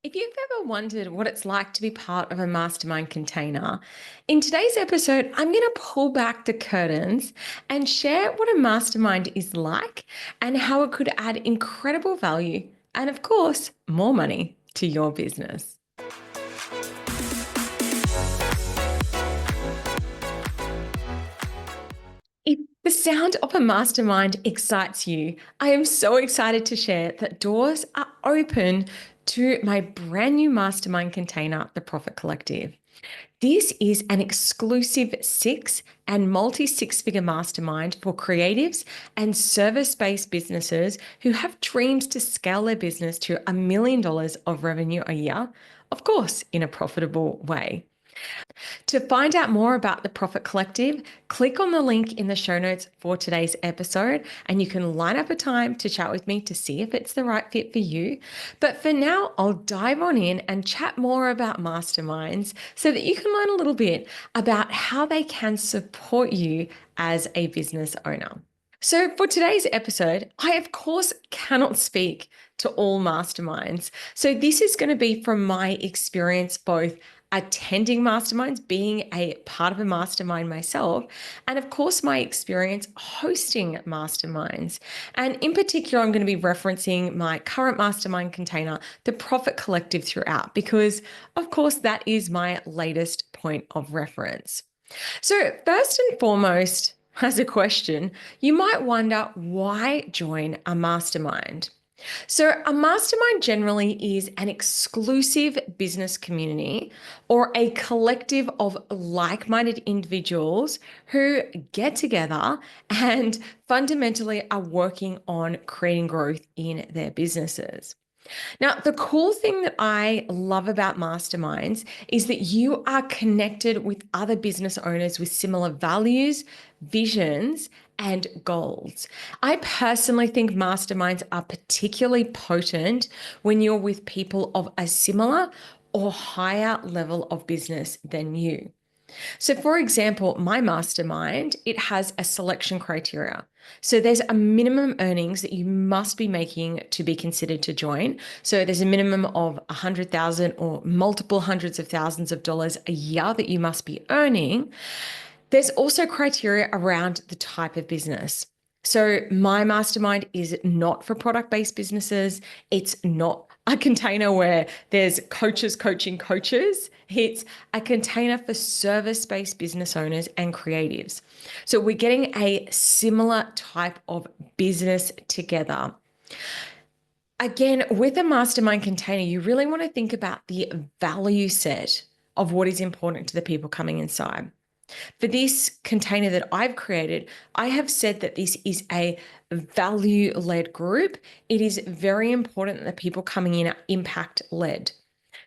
If you've ever wondered what it's like to be part of a mastermind container, in today's episode, I'm going to pull back the curtains and share what a mastermind is like and how it could add incredible value and, of course, more money to your business. If the sound of a mastermind excites you, I am so excited to share that doors are open to my brand new mastermind container, the Profit Collective. This is an exclusive and multi-six-figure mastermind for creatives and service-based businesses who have dreams to scale their business to $1 million of revenue a year, of course, in a profitable way. To find out more about the Profit Collective, click on the link in the show notes for today's episode, and you can line up a time to chat with me to see if it's the right fit for you. But for now, I'll dive on in and chat more about masterminds so that you can learn a little bit about how they can support you as a business owner. So for today's episode, I of course cannot speak to all masterminds. So this is going to be from my experience, both attending masterminds, being a part of a mastermind myself, and of course, my experience hosting masterminds. And in particular, I'm going to be referencing my current mastermind container, the Profit Collective, throughout, because of course, that is my latest point of reference. So, first and foremost, as a question, you might wonder, why join a mastermind? So, a mastermind generally is an exclusive business community or a collective of like minded individuals who get together and fundamentally are working on creating growth in their businesses. Now, the cool thing that I love about masterminds is that you are connected with other business owners with similar values, visions, and goals. I personally think masterminds are particularly potent when you're with people of a similar or higher level of business than you. So for example, my mastermind, it has a selection criteria. So there's a minimum earnings that you must be making to be considered to join. So there's a minimum of 100,000 or multiple hundreds of thousands of dollars a year that you must be earning. There's also criteria around the type of business. So my mastermind is not for product-based businesses. It's not a container where there's coaches coaching coaches. It's a container for service-based business owners and creatives. So we're getting a similar type of business together. Again, with a mastermind container, you really want to think about the value set of what is important to the people coming inside. For this container that I've created, I have said that this is a value-led group. It is very important that the people coming in are impact-led.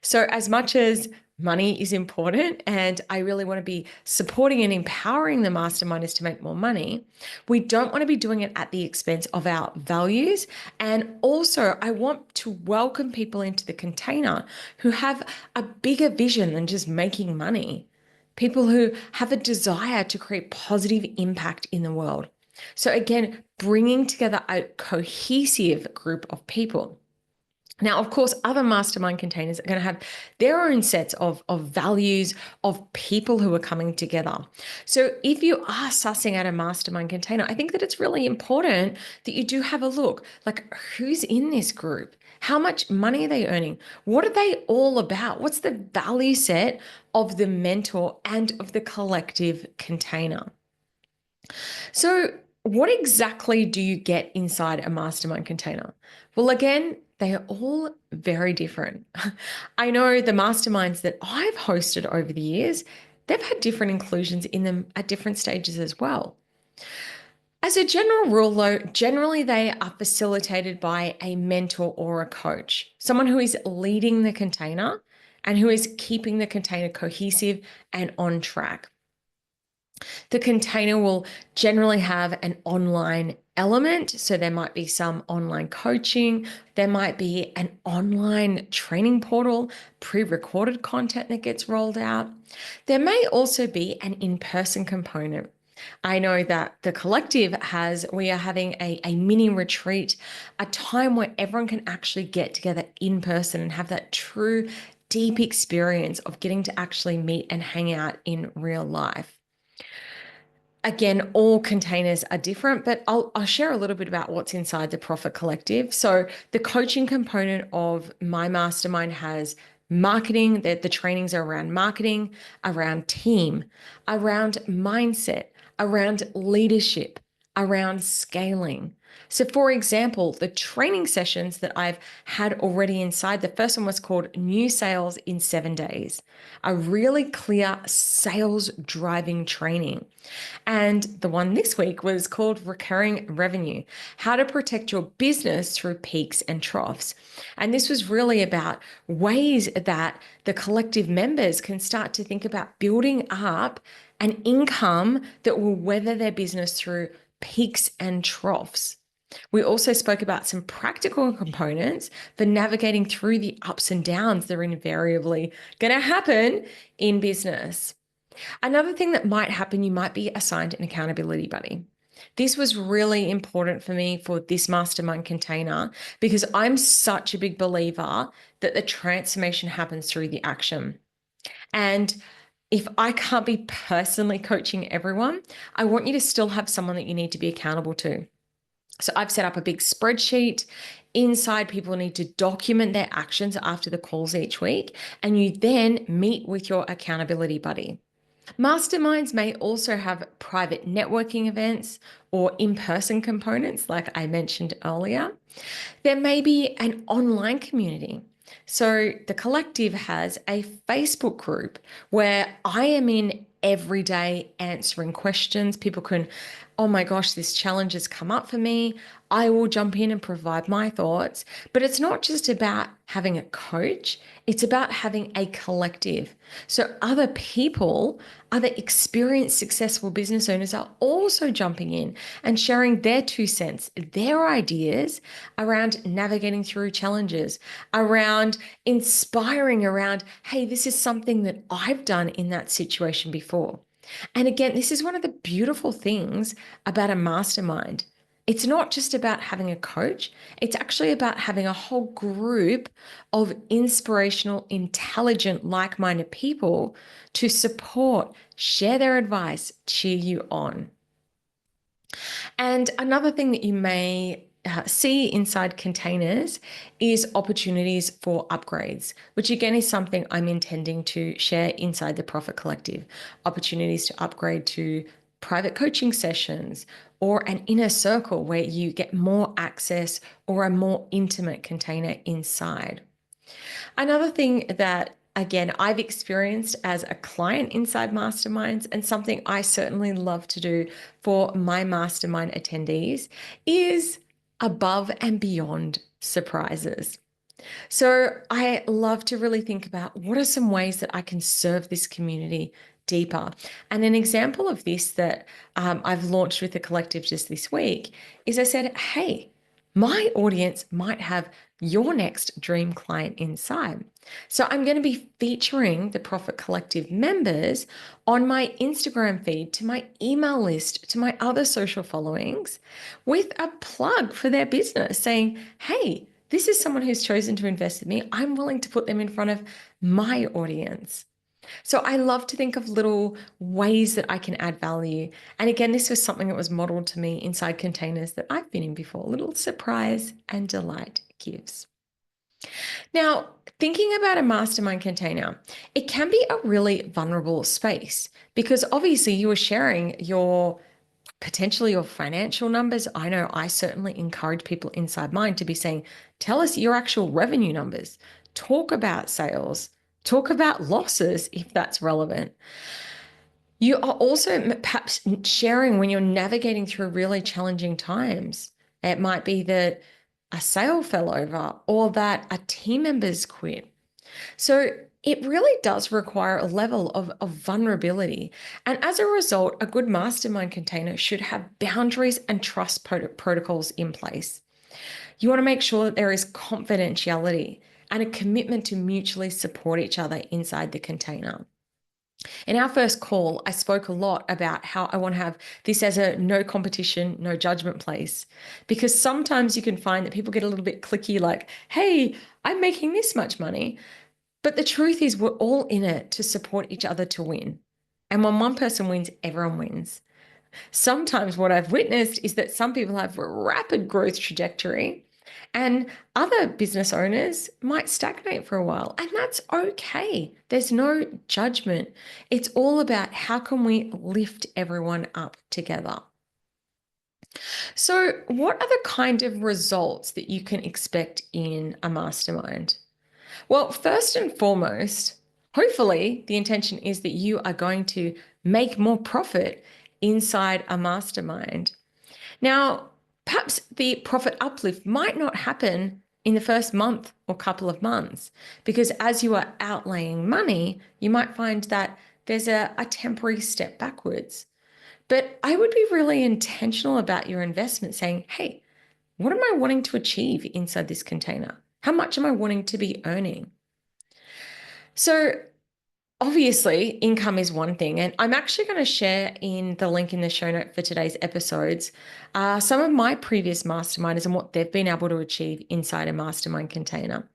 So as much as money is important, and I really want to be supporting and empowering the masterminders to make more money, we don't want to be doing it at the expense of our values. And also, I want to welcome people into the container who have a bigger vision than just making money. People who have a desire to create positive impact in the world. So again, bringing together a cohesive group of people. Now, of course, other mastermind containers are going to have their own sets of values of people who are coming together. So if you are sussing out a mastermind container, I think that it's really important that you do have a look, like who's in this group? How much money are they earning? What are they all about? What's the value set of the mentor and of the collective container? So what exactly do you get inside a mastermind container? Well, again, they are all very different. I know the masterminds that I've hosted over the years, they've had different inclusions in them at different stages as well. As a general rule, though, generally they are facilitated by a mentor or a coach, someone who is leading the container and who is keeping the container cohesive and on track. The container will generally have an online element. So there might be some online coaching. There might be an online training portal, pre-recorded content that gets rolled out. There may also be an in-person component. I know that the collective we are having a mini retreat, a time where everyone can actually get together in person and have that true, deep experience of getting to actually meet and hang out in real life. Again, all containers are different, but I'll share a little bit about what's inside the Profit Collective. So, the coaching component of my mastermind has marketing, the trainings are around marketing, around team, around mindset, around leadership, around scaling. So, for example, the training sessions that I've had already inside, the first one was called New Sales in 7 Days, a really clear sales driving training. And the one this week was called Recurring Revenue, How to Protect Your Business Through Peaks and Troughs. And this was really about ways that the collective members can start to think about building up an income that will weather their business through peaks and troughs. We also spoke about some practical components for navigating through the ups and downs that are invariably going to happen in business. Another thing that might happen, you might be assigned an accountability buddy. This was really important for me for this mastermind container because I'm such a big believer that the transformation happens through the action. And if I can't be personally coaching everyone, I want you to still have someone that you need to be accountable to. So I've set up a big spreadsheet. Inside, people need to document their actions after the calls each week, and you then meet with your accountability buddy. Masterminds may also have private networking events or in person components, like I mentioned earlier. There may be an online community. So the collective has a Facebook group where I am in every day answering questions. People can, oh my gosh, this challenge has come up for me. I will jump in and provide my thoughts. But it's not just about having a coach, it's about having a collective. So other people, other experienced, successful business owners are also jumping in and sharing their 2 cents, their ideas around navigating through challenges, around inspiring around, hey, this is something that I've done in that situation before. And again, this is one of the beautiful things about a mastermind. It's not just about having a coach, it's actually about having a whole group of inspirational, intelligent, like minded people to support, share their advice, cheer you on. And another thing that you may see inside containers is opportunities for upgrades, which again is something I'm intending to share inside the Profit Collective. Opportunities to upgrade to private coaching sessions or an inner circle where you get more access or a more intimate container inside. Another thing that, again, I've experienced as a client inside masterminds and something I certainly love to do for my mastermind attendees is above and beyond surprises. So I love to really think about what are some ways that I can serve this community deeper. And an example of this that I've launched with the collective just this week is I said, hey, my audience might have your next dream client inside. So I'm going to be featuring the Profit Collective members on my Instagram feed, to my email list, to my other social followings with a plug for their business saying, hey, this is someone who's chosen to invest with me. I'm willing to put them in front of my audience. So I love to think of little ways that I can add value. And again, this was something that was modeled to me inside containers that I've been in before, little surprise and delight gives. Now, thinking about a mastermind container, it can be a really vulnerable space because obviously you are sharing your potentially your financial numbers. I know I certainly encourage people inside mine to be saying, tell us your actual revenue numbers, talk about sales, talk about losses if that's relevant. You are also perhaps sharing when you're navigating through really challenging times. It might be that a sale fell over or that a team member's quit. So it really does require a level of vulnerability. And as a result, a good mastermind container should have boundaries and trust protocols in place. You want to make sure that there is confidentiality and a commitment to mutually support each other inside the container. In our first call, I spoke a lot about how I want to have this as a no competition, no judgment place. Because sometimes you can find that people get a little bit cliquey, like, hey, I'm making this much money. But the truth is, we're all in it to support each other to win. And when one person wins, everyone wins. Sometimes what I've witnessed is that some people have a rapid growth trajectory and other business owners might stagnate for a while, and that's okay. There's no judgment. It's all about how can we lift everyone up together. So, what are the kind of results that you can expect in a mastermind? Well, first and foremost, hopefully the intention is that you are going to make more profit inside a mastermind. Now, perhaps the profit uplift might not happen in the first month or couple of months, because as you are outlaying money, you might find that there's a temporary step backwards. But I would be really intentional about your investment, saying, hey, what am I wanting to achieve inside this container? How much am I wanting to be earning? So obviously, income is one thing, and I'm actually going to share in the link in the show note for today's episodes some of my previous masterminders and what they've been able to achieve inside a mastermind container.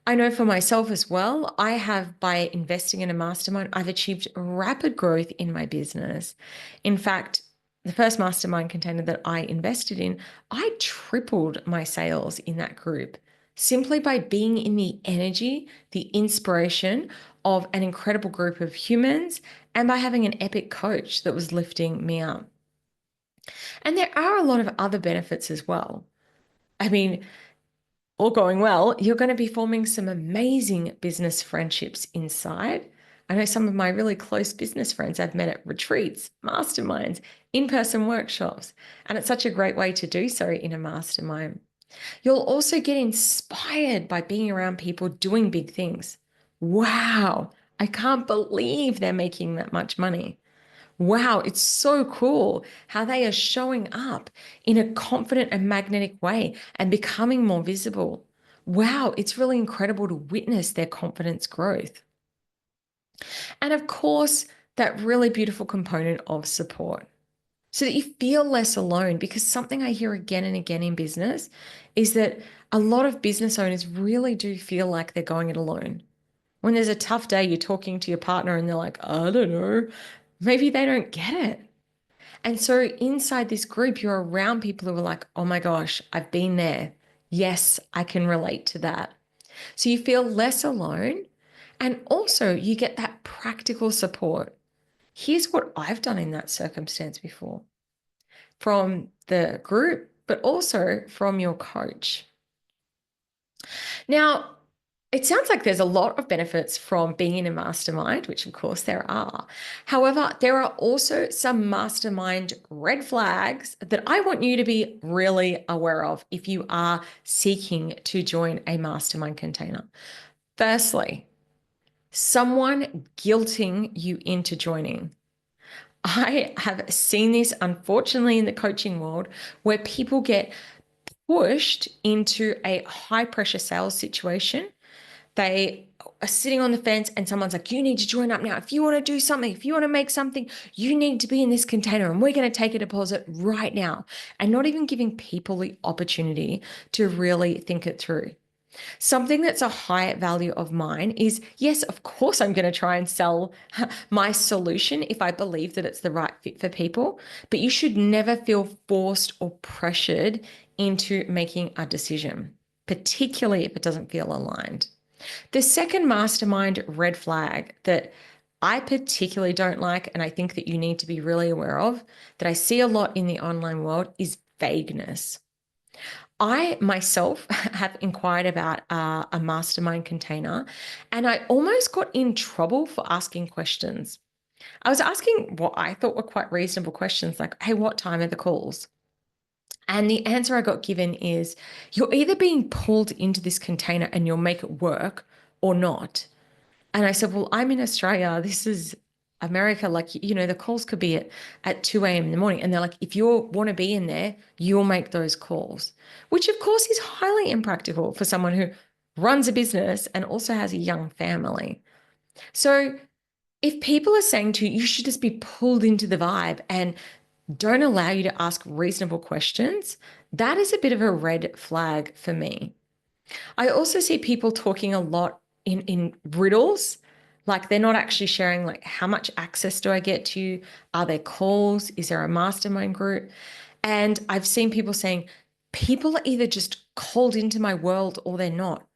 I know for myself as well, I have, by investing in a mastermind, I've achieved rapid growth in my business. In fact, the first mastermind container that I invested in, I tripled my sales in that group simply by being in the energy, the inspiration of an incredible group of humans, and by having an epic coach that was lifting me up. And there are a lot of other benefits as well. I mean, all going well, you're going to be forming some amazing business friendships inside. I know some of my really close business friends I've met at retreats, masterminds, in-person workshops, and it's such a great way to do so in a mastermind. You'll also get inspired by being around people doing big things. Wow, I can't believe they're making that much money. Wow, it's so cool how they are showing up in a confident and magnetic way and becoming more visible. Wow, it's really incredible to witness their confidence growth. And of course, that really beautiful component of support so that you feel less alone. Because something I hear again and again in business is that a lot of business owners really do feel like they're going it alone. When there's a tough day, you're talking to your partner and they're like, I don't know, maybe they don't get it. And so inside this group, you're around people who are like, oh my gosh, I've been there. Yes, I can relate to that. So you feel less alone. And also, you get that practical support. Here's what I've done in that circumstance before from the group, but also from your coach. Now, it sounds like there's a lot of benefits from being in a mastermind, which of course there are. However, there are also some mastermind red flags that I want you to be really aware of if you are seeking to join a mastermind container. Firstly, someone guilting you into joining. I have seen this, unfortunately, in the coaching world where people get pushed into a high pressure sales situation. They are sitting on the fence and someone's like, you need to join up now. If you want to do something, if you want to make something, you need to be in this container and we're going to take a deposit right now. And not even giving people the opportunity to really think it through. Something that's a high value of mine is, yes, of course, I'm going to try and sell my solution if I believe that it's the right fit for people, but you should never feel forced or pressured into making a decision, particularly if it doesn't feel aligned. The second mastermind red flag that I particularly don't like, and I think that you need to be really aware of, that I see a lot in the online world, is vagueness. I myself have inquired about a mastermind container, and I almost got in trouble for asking questions. I was asking what I thought were quite reasonable questions, like, hey, what time are the calls? And the answer I got given is, you're either being pulled into this container and you'll make it work or not. And I said, well, I'm in Australia. This is America. Like, the calls could be at 2 a.m. in the morning. And they're like, if you want to be in there, you'll make those calls, which of course is highly impractical for someone who runs a business and also has a young family. So If people are saying to you, you should just be pulled into the vibe and don't allow you to ask reasonable questions, that is a bit of a red flag for me. I also see people talking a lot in riddles. Like they're not actually sharing like how much access do I get to you? Are there calls? Is there a mastermind group? And I've seen people saying people are either just called into my world or they're not.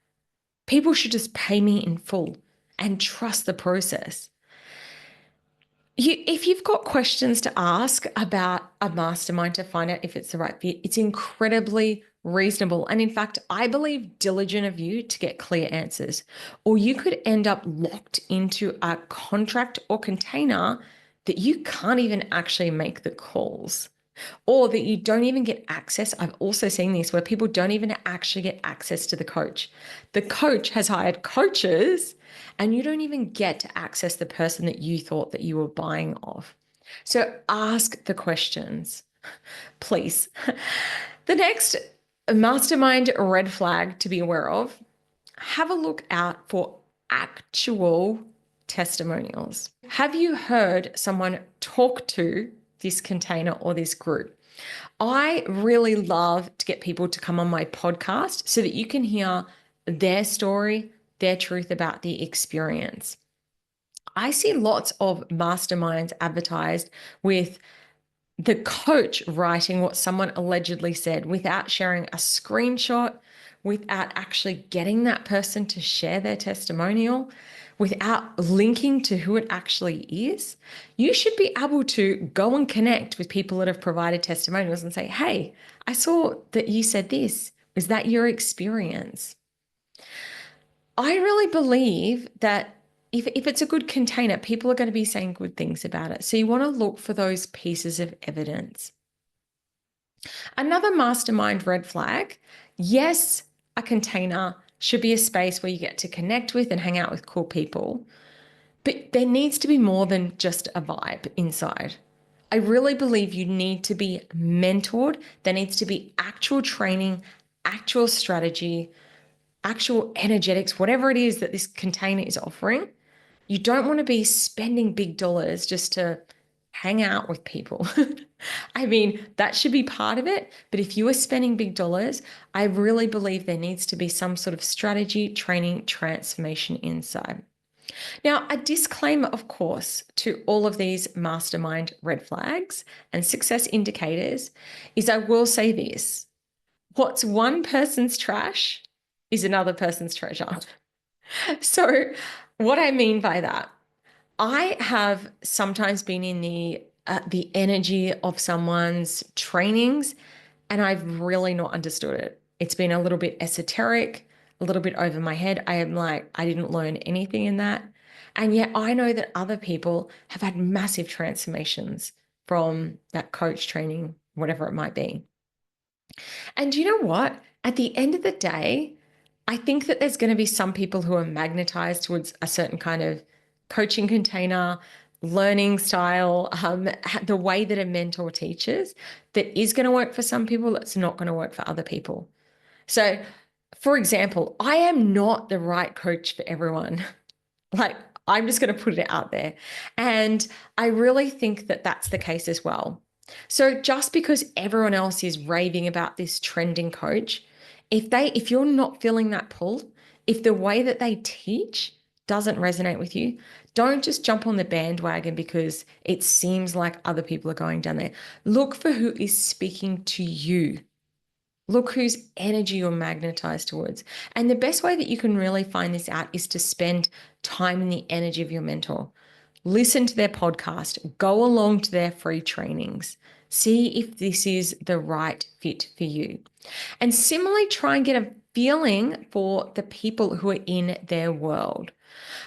People should just pay me in full and trust the process. If you've got questions to ask about a mastermind to find out if it's the right fit, it's incredibly reasonable. And in fact, I believe diligent of you to get clear answers. Or you could end up locked into a contract or container that you can't even actually make the calls or that you don't even get access. I've also seen this where people don't even actually get access to the coach. The coach has hired coaches and you don't even get to access the person that you thought that you were buying off. So ask the questions, please. The next mastermind red flag to be aware of, have a look out for actual testimonials. Have you heard someone talk to this container or this group? I really love to get people to come on my podcast so that you can hear their story, their truth about the experience. I see lots of masterminds advertised with the coach writing what someone allegedly said without sharing a screenshot, without actually getting that person to share their testimonial, without linking to who it actually is. You should be able to go and connect with people that have provided testimonials and say, hey, I saw that you said this. Was that your experience? I really believe that if it's a good container, people are going to be saying good things about it. So you want to look for those pieces of evidence. Another mastermind red flag, yes, a container should be a space where you get to connect with and hang out with cool people, but there needs to be more than just a vibe inside. I really believe you need to be mentored. There needs to be actual training, actual strategy, actual energetics, whatever it is that this container is offering. You don't want to be spending big dollars just to hang out with people. I mean, that should be part of it. But if you are spending big dollars, I really believe there needs to be some sort of strategy, training, transformation inside. Now, a disclaimer, of course, to all of these mastermind red flags and success indicators is I will say this. What's one person's trash is another person's treasure. So, what I mean by that, I have sometimes been in the energy of someone's trainings, and I've really not understood it. It's been a little bit esoteric, a little bit over my head. I am like, I didn't learn anything in that. And yet I know that other people have had massive transformations from that coach training, whatever it might be. And you know what? At the end of the day, I think that there's going to be some people who are magnetized towards a certain kind of coaching container, learning style, the way that a mentor teaches that is going to work for some people, that's not going to work for other people. So, for example, I am not the right coach for everyone. Like, I'm just going to put it out there. And I really think that that's the case as well. So just because everyone else is raving about this trending coach, if you're not feeling that pull, if the way that they teach doesn't resonate with you, don't just jump on the bandwagon because it seems like other people are going down there. Look for who is speaking to you. Look whose energy you're magnetized towards. And the best way that you can really find this out is to spend time in the energy of your mentor. Listen to their podcast, go along to their free trainings, see if this is the right fit for you. And similarly, try and get a feeling for the people who are in their world.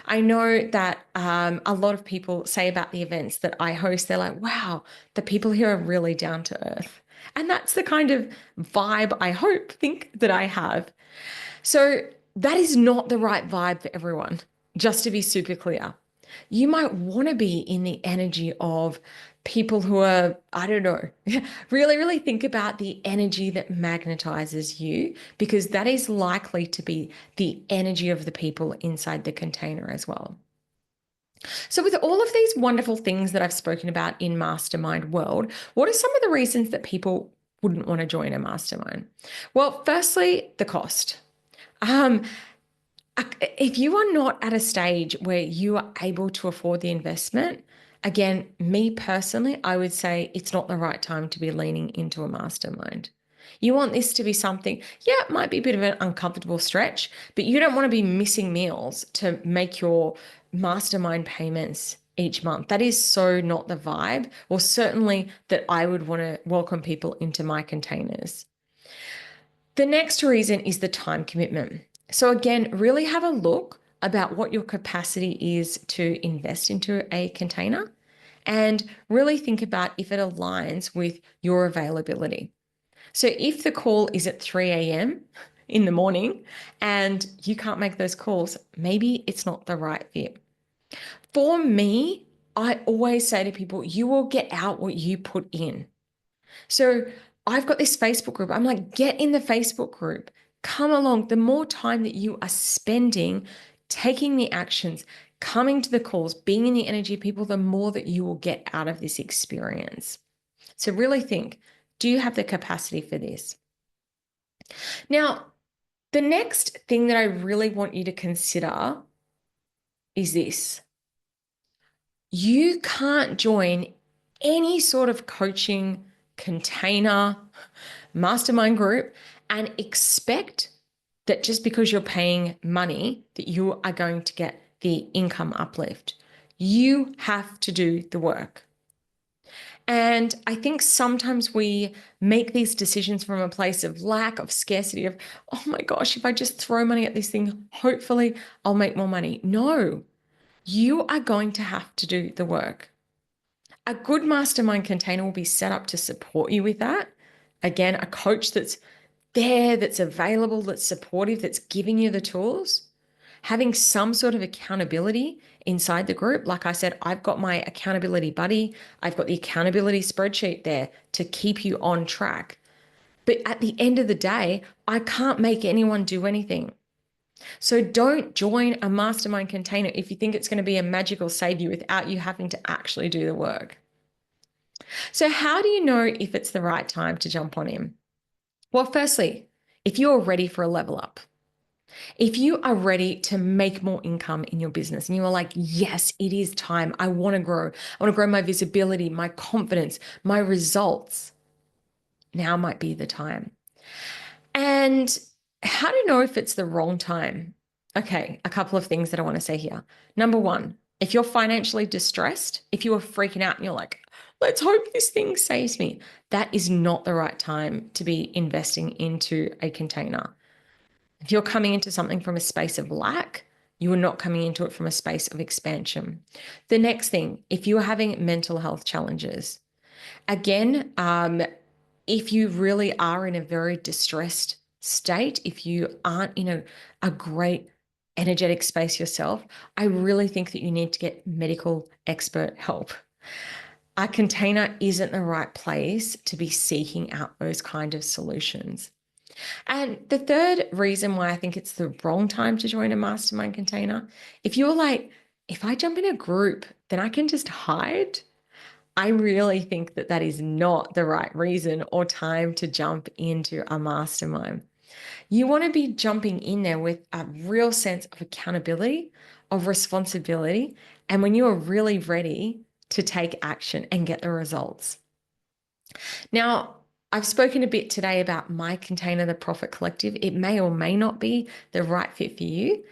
I know that a lot of people say about the events that I host, they're like, wow, the people here are really down to earth. And that's the kind of vibe I think that I have. So that is not the right vibe for everyone, just to be super clear. You might want to be in the energy of people who are, I don't know, really, really think about the energy that magnetizes you, because that is likely to be the energy of the people inside the container as well. So, with all of these wonderful things that I've spoken about in mastermind world, what are some of the reasons that people wouldn't want to join a mastermind? Well, firstly, the cost. Um, if you are not at a stage where you are able to afford the investment, again, me personally, I would say it's not the right time to be leaning into a mastermind. You want this to be something, yeah, it might be a bit of an uncomfortable stretch, but you don't want to be missing meals to make your mastermind payments each month. That is so not the vibe, or certainly that I would want to welcome people into my containers. The next reason is the time commitment. So, again, really have a look about what your capacity is to invest into a container and really think about if it aligns with your availability. So, if the call is at 3 a.m. in the morning and you can't make those calls, maybe it's not the right fit. For me, I always say to people, you will get out what you put in. So I've got this Facebook group. I'm like, get in the Facebook group. Come along. The more time that you are spending taking the actions, coming to the calls, being in the energy of people, the more that you will get out of this experience. So really think, do you have the capacity for this? Now, the next thing that I really want you to consider is this. You can't join any sort of coaching container, mastermind group, and expect that just because you're paying money that you are going to get the income uplift. You have to do the work. And I think sometimes we make these decisions from a place of lack, of scarcity, of, oh my gosh, if I just throw money at this thing, hopefully I'll make more money. No, you are going to have to do the work. A good mastermind container will be set up to support you with that. Again, a coach that's there, that's available, that's supportive, that's giving you the tools. Having some sort of accountability inside the group. Like I said, I've got my accountability buddy, I've got the accountability spreadsheet there to keep you on track. But at the end of the day, I can't make anyone do anything. So don't join a mastermind container if you think it's going to be a magical save you without you having to actually do the work. So, how do you know if it's the right time to jump on in? Well, firstly, if you're ready for a level up, if you are ready to make more income in your business and you are like, yes, it is time. I want to grow. I want to grow my visibility, my confidence, my results. Now might be the time. And how to know if it's the wrong time? Okay, a couple of things that I want to say here. Number one, if you're financially distressed, if you are freaking out and you're like, let's hope this thing saves me, that is not the right time to be investing into a container. If you're coming into something from a space of lack, you are not coming into it from a space of expansion. The next thing, if you are having mental health challenges, again, if you really are in a very distressed state, if you aren't in a great energetic space yourself, I really think that you need to get medical expert help. A container isn't the right place to be seeking out those kind of solutions. And the third reason why I think it's the wrong time to join a mastermind container, if you're like, if I jump in a group, then I can just hide. I really think that that is not the right reason or time to jump into a mastermind. You want to be jumping in there with a real sense of accountability, of responsibility, and when you are really ready to take action and get the results. Now, I've spoken a bit today about my container, the Profit Collective. It may or may not be the right fit for you.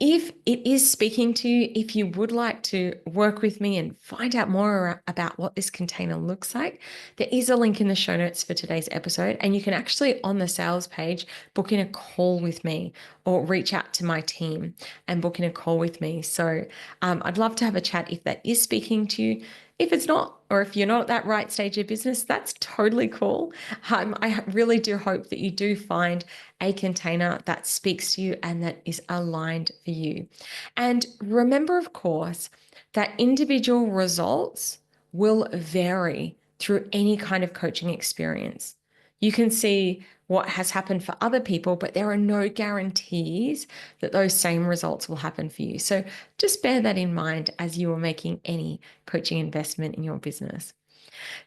If it is speaking to you, if you would like to work with me and find out more about what this container looks like, there is a link in the show notes for today's episode. And you can actually, on the sales page, book in a call with me or reach out to my team and book in a call with me. So I'd love to have a chat if that is speaking to you. If it's not, or if you're not at that right stage of business, that's totally cool. I really do hope that you do find a container that speaks to you and that is aligned for you. And remember, of course, that individual results will vary through any kind of coaching experience. You can see what has happened for other people, but there are no guarantees that those same results will happen for you. So just bear that in mind as you are making any coaching investment in your business.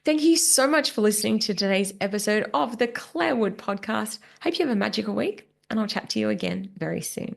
Thank you so much for listening to today's episode of the Clarewood podcast. Hope you have a magical week, and I'll chat to you again very soon.